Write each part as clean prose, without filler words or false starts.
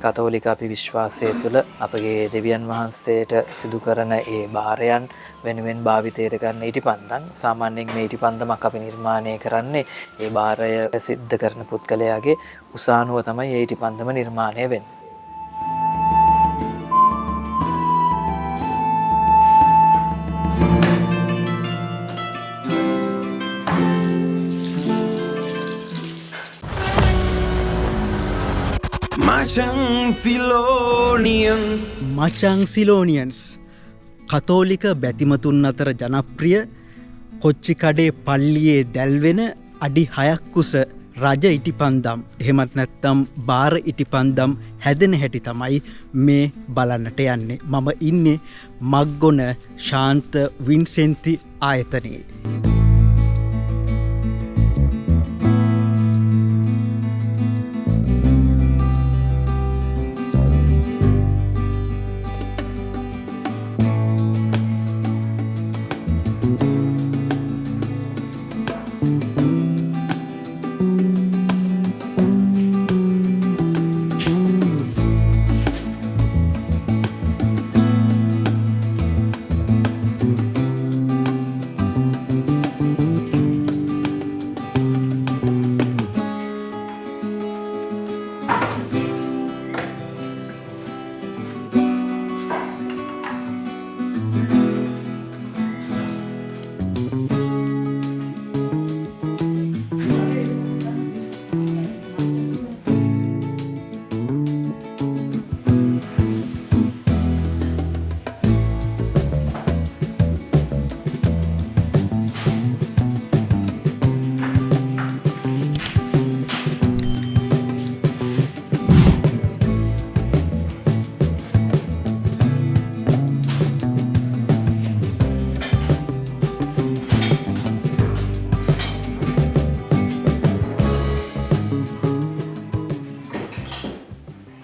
කතෝලික අපි විශ්වාසය තුළ අපගේ දෙවියන් වහන්සේට සිදු කරන ඒ භාරයන් වෙනුවෙන් භාවිතයට ගන්න ඉටිපන්දම්. සාමාන්‍යයෙන් මේ ඉටිපන්දමක් අපි නිර්මාණය කරන්නේ ඒ භාරය සිද්ධ කරන පුද්ගලයාගේ උසානුව තමයි ඒ ඉටිපන්දම නිර්මාණය වෙන්නේ. මචං සිලෝනියන්ස් කතෝලික බැතිමතුන් අතර ජනප්‍රිය කොච්චිකඩේ පල්ලියේ දැල්වෙන අඩි 6ක් උස රජ ඉටිපන්දම් එහෙමත් නැත්නම් බාර ඉටිපන්දම් හැදෙන හැටි තමයි මේ බලන්නට යන්නේ. මම ඉන්නේ මග්ගොන ශාන්ත වින්සෙන්ති ආයතනයේ.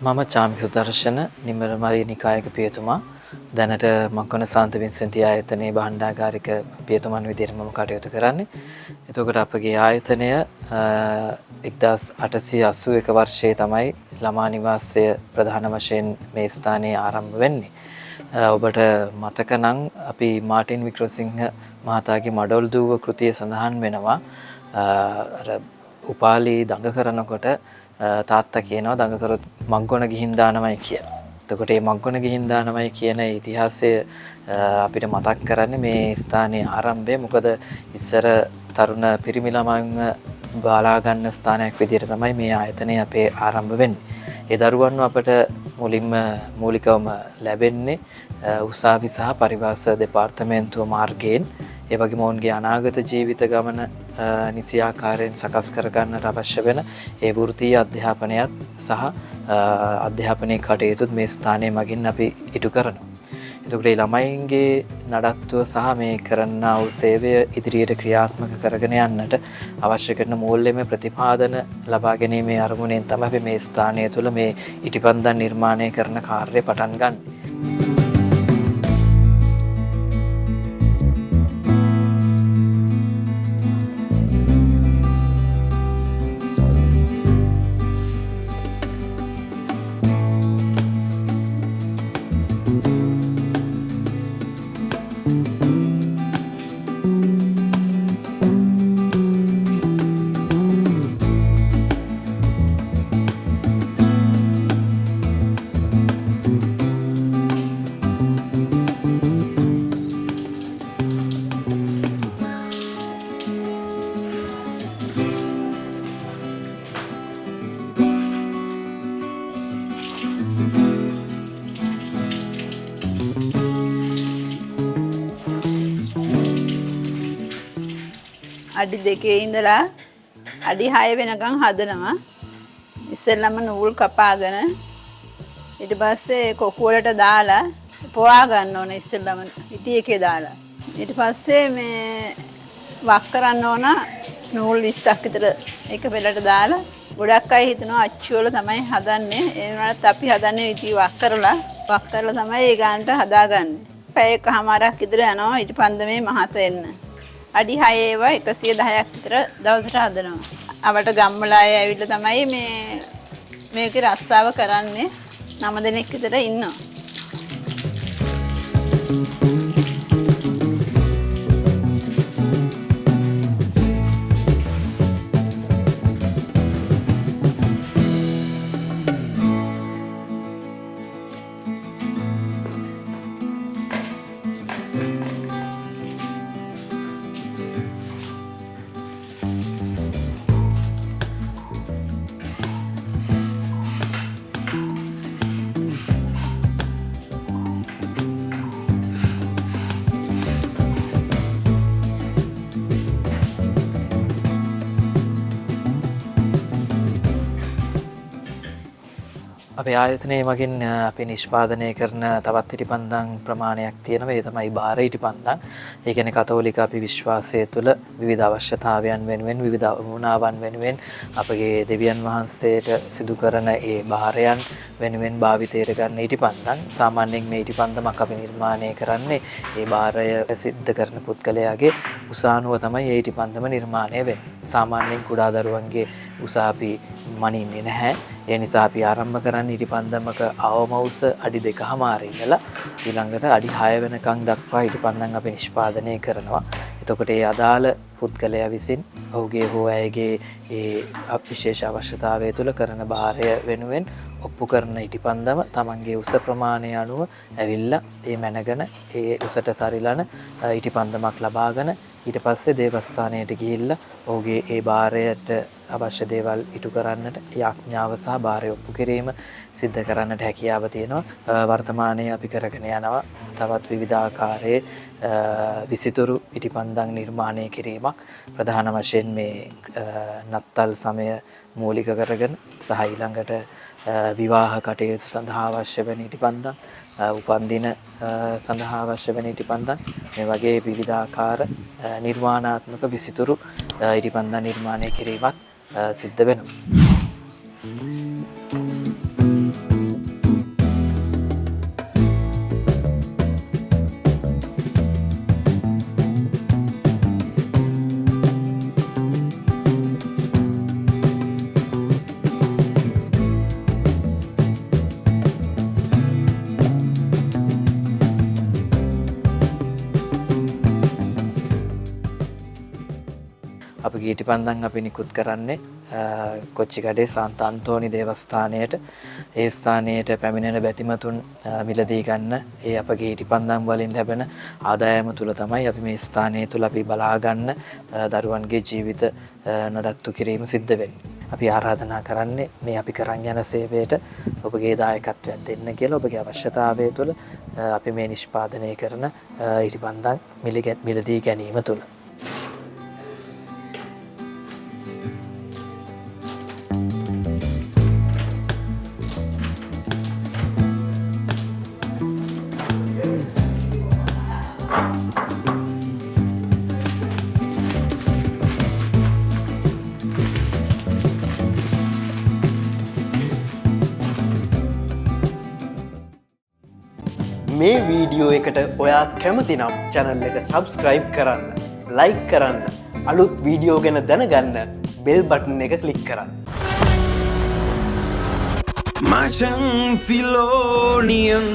මම චාම්පි සුදර්ශන නිමරමරී නිකායක පියතුමා දැනට මග්ගොන සාන්ත වින්සෙන්ති ආයතනයේ භාණ්ඩාගාරික පියතුමන් විදිහට මම කටයුතු කරන්නේ. එතකොට අපගේ ආයතනය 1881 වර්ෂයේ තමයි ළමා නිවාසය ප්‍රධාන වශයෙන් මේ ස්ථානයේ ආරම්භ වෙන්නේ. ඔබට මතක නම් අපි මාටින් වික්‍රමසිංහ මහතාගේ මඩොල් දුව කෘතිය සඳහන් වෙනවා අර උපාලි දඟ කරනකොට තාත්තා කියනවා දඟ කරොත් මග්ගොන ගිහින් දානමයි කියලා. එතකොට මේ මග්ගොන ගිහින් දානමයි කියන ඉතිහාසය අපිට මතක් කරන්නේ මේ ස්ථානයේ ආරම්භය. මොකද ඉස්සර තරුණ පිරිමි ළමයින්ව බාලා ගන්න ස්ථානයක් විදිහට තමයි මේ ආයතනය අපේ ආරම්භ වෙන්නේ. ඒ දරුවන්ව අපට මුලින්ම මූලිකවම ලැබෙන්නේ උසාවි සහ පරිවාස දෙපාර්තමේන්තුව මාර්ගයෙන්. ඒ වගේම ඔවුන්ගේ අනාගත ජීවිත ගමන නිසි ආකාරයෙන් සකස් කර ගන්නට අවශ්‍ය වෙන ඒ වෘත්තීය අධ්‍යාපනයත් සහ අධ්‍යාපනයේ කටයුතුත් මේ ස්ථානයේ මගින් අපි ඉටු කරනවා. එතකොට මේ ළමයින්ගේ නඩත්තුව සහ මේ කරන්නා වූ සේවය ඉදිරියට ක්‍රියාත්මක කරගෙන යන්නට අවශ්‍ය කරන මූල්‍යමය ප්‍රතිපාදන ලබා ගැනීමේ අරමුණෙන් තමයි අපි මේ ස්ථානය තුළ මේ ඉටිපන්දම් නිර්මාණය කරන කාර්යය පටන් ගන්න. අඩි 2 ඉඳලා අඩි 6 වෙනකන් හදනවා. ඉස්සෙල්ලම නූල් කපාගෙන ඊට පස්සේ කොකු වලට දාලා පොවා ගන්න ඕන ඉස්සෙල්ලම ඉටි එකේ දාලා. ඊට පස්සේ මේ වක් කරන්න ඕන නූල් 20ක් විතර එක පෙළට දාලා. ගොඩක් අය හිතනවා අච්චු වල තමයි හදන්නේ. ඒ වුණාට අපි හදන්නේ ඉටි වක් කරලා තමයි ඒ ගානට හදාගන්නේ. පැය එකමාරක් විතර යනවා ඊට පන්දමේ මහත එන්න. අඩි 6 ඒවා 110ක් විතර දවසට හදනවා. අපට ගම්වල අය ඇවිල්ලා තමයි මේකේ රස්සාව කරන්නේ. 9 දෙනෙක් විතර ඉන්නවා. අපේ ආයතනයේ මගින් අපි නිෂ්පාදනය කරන තවත් ඉටිපන්දම් ප්‍රමාණයක් තියෙනවා. ඒ තමයි බාර ඉටිපන්දම්. ඒ කියන්නේ කතෝලික අපි විශ්වාසය තුළ විවිධ අවශ්‍යතාවයන් වෙනුවෙන් විවිධ වුණාවන් වෙනුවෙන් අපගේ දෙවියන් වහන්සේට සිදු කරන ඒ බාරයන් වෙනුවෙන් භාවිතයට ගන්න ඉටිපන්දම්. සාමාන්‍යයෙන් මේ ඉටිපන්දමක් අපි නිර්මාණය කරන්නේ ඒ බාරය සිද්ධ කරන පුද්ගලයාගේ උසානුව තමයි ඒ ඉටිපන්දම නිර්මාණය වෙන්නේ. සාමාන්‍යයෙන් කුඩා දරුවන්ගේ උස අපි මනින්නේ නැහැ. ඒ නිසා අපි ආරම්භ කරන්නේ ඉටිපන්දමක අවම උස අඩි 2.5 ඉඳලා ඊළඟට අඩි 6 වෙනකන් දක්වා ඉටිපන්දම් අපි නිෂ්පාදනය කරනවා. එතකොට ඒ අදාළ පුද්ගලයා විසින් ඔහුගේ හෝ ඇයගේ ඒ විශේෂ අවශ්‍යතාවය තුළ කරන භාරය වෙනුවෙන් ඔප්පු කරන ඉටිපන්දම තමන්ගේ උස ප්‍රමාණය අනුව ඇවිල්ලා ඒ මැනගෙන ඒ උසට සරිලන ඉටිපන්දමක් ලබාගෙන ඊට පස්සේ දේවස්ථානයට ගිහිල්ලා ඔහුගේ ඒ භාරයට අවශ්‍ය දේවල් ඉටු කරන්නට යාඥාව සහ භාරය ඔප්පු කිරීම සිද්ධ කරන්නට හැකියාව තියෙනවා. වර්තමානයේ අපි කරගෙන යනවා තවත් විවිධාකාරයේ විසිතුරු ඉටිපන්දම් නිර්මාණය කිරීමක්. ප්‍රධාන වශයෙන් මේ නත්තල් සමය මූලික කරගෙන සහ ඊළඟට විවාහ කටයුතු සඳහා අවශ්‍ය වෙන ඉටිපන්දම්, උපන්දින සඳහා අවශ්‍ය වෙන ඉටිපන්දම්, මේ වගේ විවිධාකාර නිර්මාණාත්මක විසිතුරු ඉටිපන්දම් නිර්මාණය කිරීමක් සිද්ධ වෙනවා. අපගේ ඉටිපන්දම් අපි නිකුත් කරන්නේ කොච්චිකඩේ සාන්ත අන්තෝනි දේවස්ථානයට. ඒ ස්ථානයට පැමිණෙන බැතිමතුන් මිලදී ගන්න ඒ අපගේ ඉටිපන්දම් වලින් ලැබෙන ආදායම තුල තමයි අපි මේ ස්ථානය තුල අපි බලා ගන්න දරුවන්ගේ ජීවිත නඩත්තු කිරීම සිද්ධ වෙන්නේ. අපි ආරාධනා කරන්නේ මේ අපි කරන් යන සේවයට ඔබගේ දායකත්වයක් දෙන්න කියලා. ඔබගේ අවශ්‍යතාවය තුළ අපි මේ නිෂ්පාදනය කරන ඉටිපන්දම් මිලදී ගැනීම තුළ මේ වීඩියෝ එකට ඔයා කැමති නම් channel එක subscribe කරන්න, like කරන්න, අලුත් වීඩියෝ ගැන දැනගන්න bell button එක click කරන්න. Macang Silonian